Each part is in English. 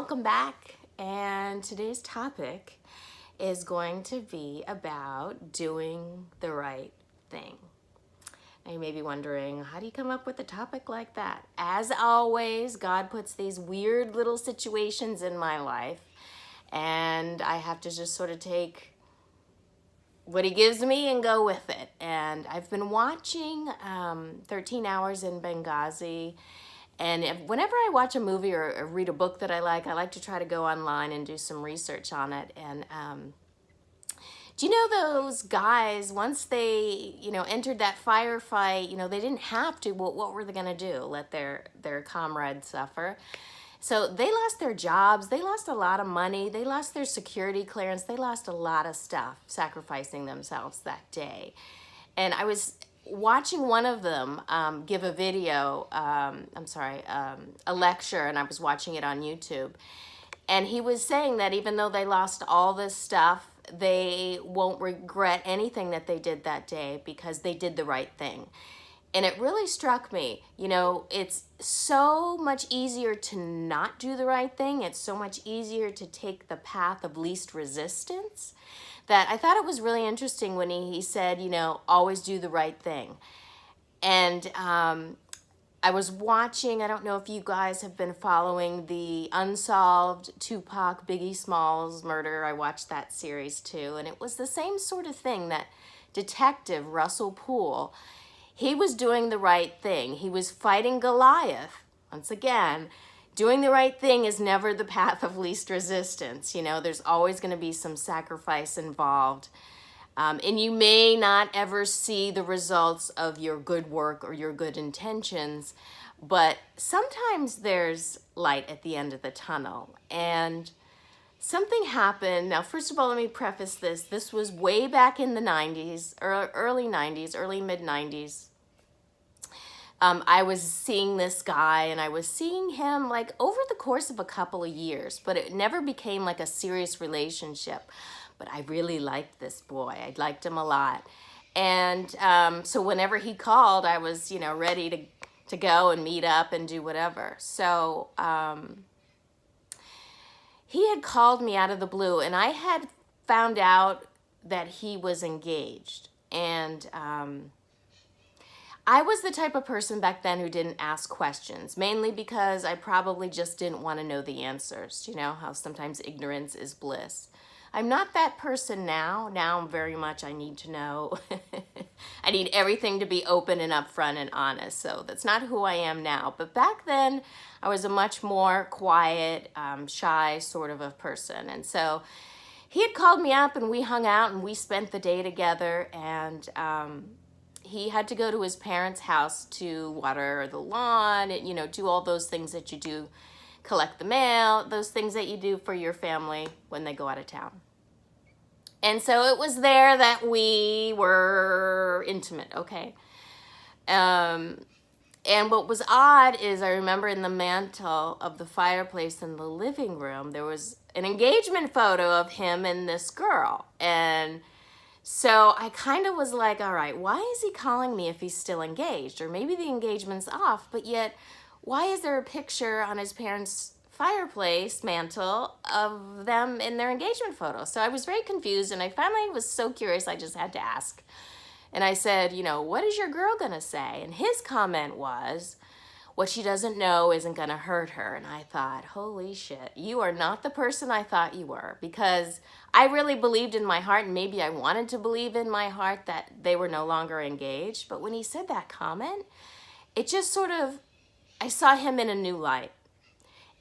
welcome back. And today's topic is going to be about doing the right thing. Now you may be wondering, how do you come up with a topic like that? As always, God puts these weird little situations in my life, and I have to just sort of take what he gives me and go with it. And I've been watching 13 Hours in Benghazi. And whenever I watch a movie or read a book that I like to try to go online and do some research on it. And do you know those guys, once they, entered that firefight, they didn't have to, what were they going to do? Let their comrades suffer? So they lost their jobs, they lost a lot of money, they lost their security clearance, they lost a lot of stuff sacrificing themselves that day. And I was watching one of them give a video, a lecture, and I was watching it on YouTube. And he was saying that even though they lost all this stuff, they won't regret anything that they did that day because they did the right thing. And it really struck me, it's so much easier to not do the right thing. It's so much easier to take the path of least resistance, that I thought it was really interesting when he said, always do the right thing. And I was watching, I don't know if you guys have been following the Unsolved Tupac Biggie Smalls murder. I watched that series too. And it was the same sort of thing, that detective Russell Poole, he was doing the right thing. He was fighting Goliath. Once again, doing the right thing is never the path of least resistance. There's always going to be some sacrifice involved. And you may not ever see the results of your good work or your good intentions, but sometimes there's light at the end of the tunnel. And something happened. Now, first of all, let me preface this. This was way back in the 90s, or early 90s, early mid-90s. I was seeing this guy, and I was seeing him like over the course of a couple of years, but it never became like a serious relationship. But I really liked this boy. I liked him a lot. And so whenever he called, I was, ready to go and meet up and do whatever. So he had called me out of the blue, and I had found out that he was engaged. And I was the type of person back then who didn't ask questions, mainly because I probably just didn't want to know the answers. You know how sometimes ignorance is bliss. I'm not that person now. Now I'm very much, I need to know. I need everything to be open and upfront and honest. So that's not who I am now. But back then, I was a much more quiet, shy sort of a person. And so he had called me up, and we hung out, and we spent the day together. And he had to go to his parents' house to water the lawn, and, do all those things that you do, collect the mail, those things that you do for your family when they go out of town. And so it was there that we were intimate, okay? And what was odd is I remember in the mantle of the fireplace in the living room, there was an engagement photo of him and this girl. And so I kind of was like, all right, why is he calling me if he's still engaged? Or maybe the engagement's off, but yet why is there a picture on his parents' fireplace mantle of them in their engagement photo? So I was very confused, and I finally was so curious I just had to ask. And I said, what is your girl gonna say? And his comment was, what she doesn't know isn't gonna hurt her. And I thought, holy shit, you are not the person I thought you were, because I really believed in my heart, and maybe I wanted to believe in my heart, that they were no longer engaged. But when he said that comment, it just sort of, I saw him in a new light.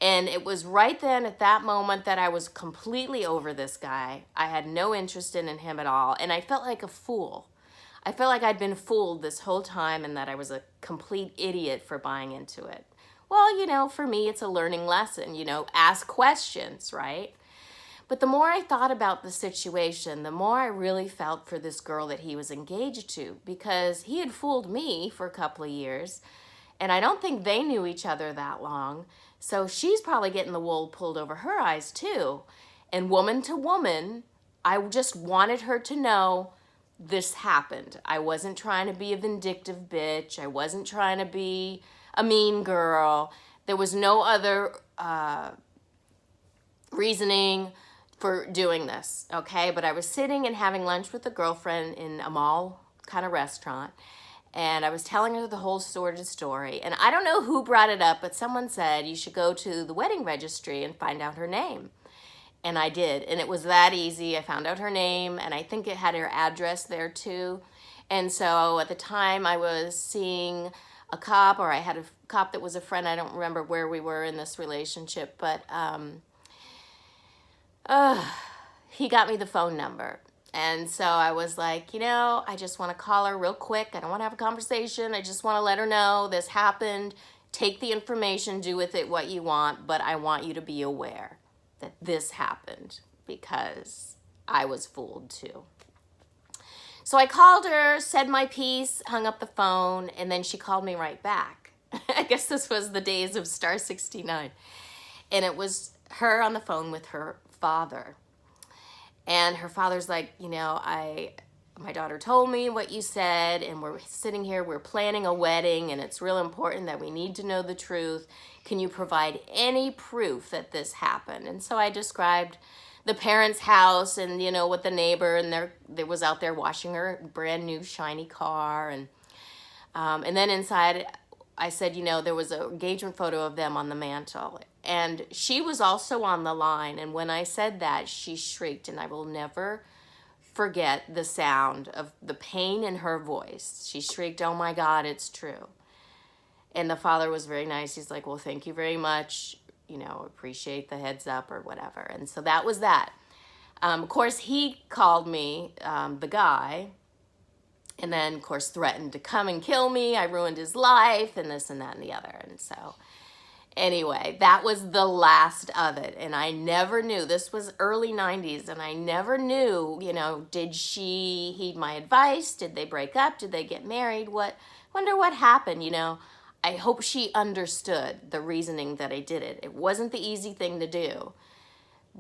And it was right then at that moment that I was completely over this guy. I had no interest in him at all. And I felt like a fool. I felt like I'd been fooled this whole time, and that I was a complete idiot for buying into it. Well, for me, it's a learning lesson, ask questions, right? But the more I thought about the situation, the more I really felt for this girl that he was engaged to, because he had fooled me for a couple of years. And I don't think they knew each other that long. So she's probably getting the wool pulled over her eyes too. And woman to woman, I just wanted her to know this happened. I wasn't trying to be a vindictive bitch. I wasn't trying to be a mean girl. There was no other reasoning for doing this, okay? But I was sitting and having lunch with a girlfriend in a mall kind of restaurant, and I was telling her the whole sordid story. And I don't know who brought it up, but someone said you should go to the wedding registry and find out her name. And I did, and it was that easy. I found out her name, and I think it had her address there too. And so at the time I was seeing a cop, or I had a cop that was a friend. I don't remember where we were in this relationship, but he got me the phone number. And so I was like, I just want to call her real quick. I don't want to have a conversation. I just want to let her know this happened. Take the information, do with it what you want, but I want you to be aware that this happened because I was fooled too. So I called her, said my piece, hung up the phone, and then she called me right back. I guess this was the days of Star 69. And it was her on the phone with her father. And her father's like, my daughter told me what you said, and we're sitting here, we're planning a wedding, and it's real important that we need to know the truth. Can you provide any proof that this happened? And so I described the parents' house and, what the neighbor and there was out there washing her brand new shiny car. And then inside I said, there was an engagement photo of them on the mantle. And she was also on the line. And when I said that, she shrieked, and I will never forget the sound of the pain in her voice. She shrieked, "Oh my God, it's true." And the father was very nice. He's like, "Well, thank you very much. Appreciate the heads up," or whatever. And so that was that. Of course, he called me, the guy, and then, of course, threatened to come and kill me. I ruined his life and this and that and the other. And so anyway, that was the last of it. And I never knew. This was early 90s, and I never knew, did she heed my advice? Did they break up? Did they get married? Wonder what happened, I hope she understood the reasoning that I did it. It wasn't the easy thing to do,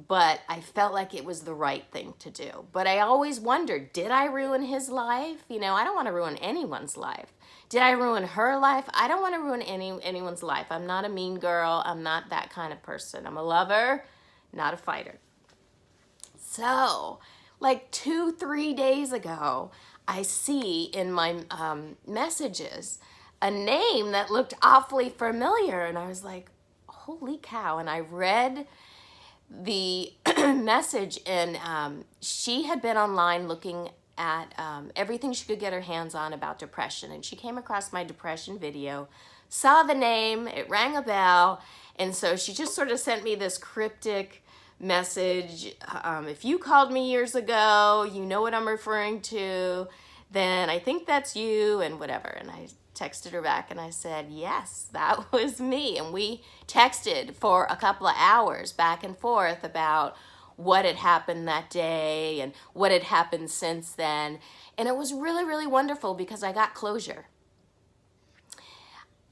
but I felt like it was the right thing to do. But I always wondered, did I ruin his life? I don't want to ruin anyone's life. Did I ruin her life? I don't want to ruin anyone's life. I'm not a mean girl. I'm not that kind of person. I'm a lover, not a fighter. So, like 2-3 days ago, I see in my messages a name that looked awfully familiar, and I was like, holy cow. And I read the message, and she had been online looking at everything she could get her hands on about depression, and she came across my depression video, saw the name, it rang a bell, and so she just sort of sent me this cryptic message. If you called me years ago, you know what I'm referring to, then I think that's you, and whatever. And I texted her back and I said, yes, that was me. And we texted for a couple of hours back and forth about what had happened that day and what had happened since then. And it was really, really wonderful because I got closure.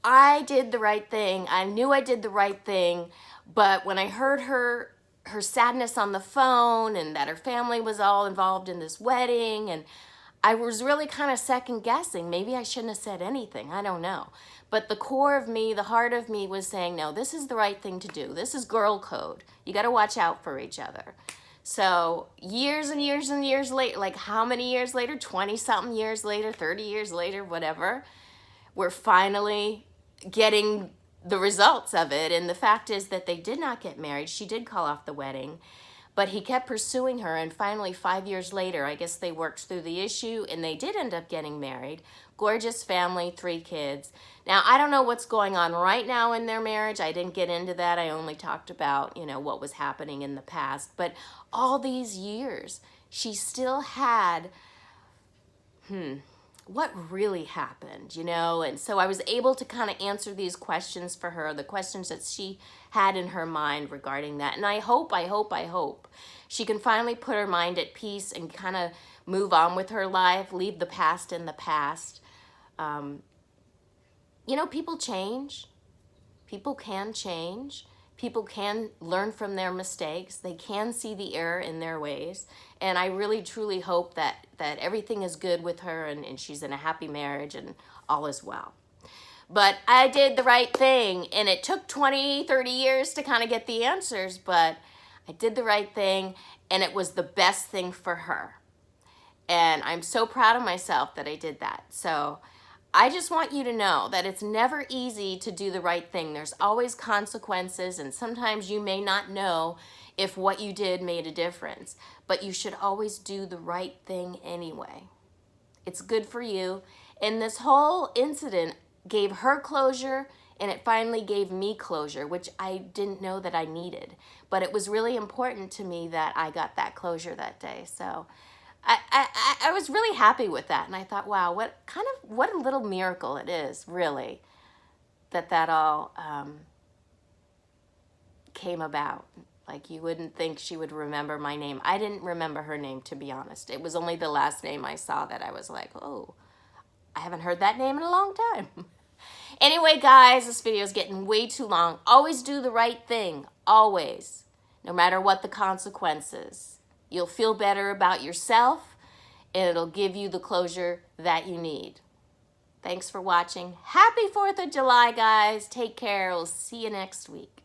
I did the right thing. I knew I did the right thing. But when I heard her sadness on the phone, and that her family was all involved in this wedding, and I was really kind of second guessing. Maybe I shouldn't have said anything. I don't know. But the core of me, the heart of me was saying, no, this is the right thing to do. This is girl code. You got to watch out for each other. So years and years and years later, like how many years later? 20-something years later, 30 years later, whatever. We're finally getting the results of it. And the fact is that they did not get married. She did call off the wedding. But he kept pursuing her, and finally 5 years later, I guess they worked through the issue, and they did end up getting married. Gorgeous family, 3 kids. Now, I don't know what's going on right now in their marriage. I didn't get into that. I only talked about, what was happening in the past. But all these years, she still had, what really happened, And so I was able to kind of answer these questions for her, the questions that she had in her mind regarding that. And I hope she can finally put her mind at peace and kind of move on with her life, leave the past in the past. People change. People can change. People can learn from their mistakes. They can see the error in their ways. And I really, truly hope that everything is good with her and she's in a happy marriage and all is well. But I did the right thing, and it took 20, 30 years to kind of get the answers, but I did the right thing, and it was the best thing for her. And I'm so proud of myself that I did that. So I just want you to know that it's never easy to do the right thing. There's always consequences, and sometimes you may not know if what you did made a difference, but you should always do the right thing anyway. It's good for you. And this whole incident gave her closure, and it finally gave me closure, which I didn't know that I needed. But it was really important to me that I got that closure that day. So I was really happy with that. And I thought, wow, what a little miracle it is, really, that all came about. Like, you wouldn't think she would remember my name. I didn't remember her name, to be honest. It was only the last name I saw that I was like, oh, I haven't heard that name in a long time. Anyway, guys, this video is getting way too long. Always do the right thing, always, no matter what the consequences. You'll feel better about yourself, and it'll give you the closure that you need. Thanks for watching. Happy 4th of July, guys. Take care. We'll see you next week.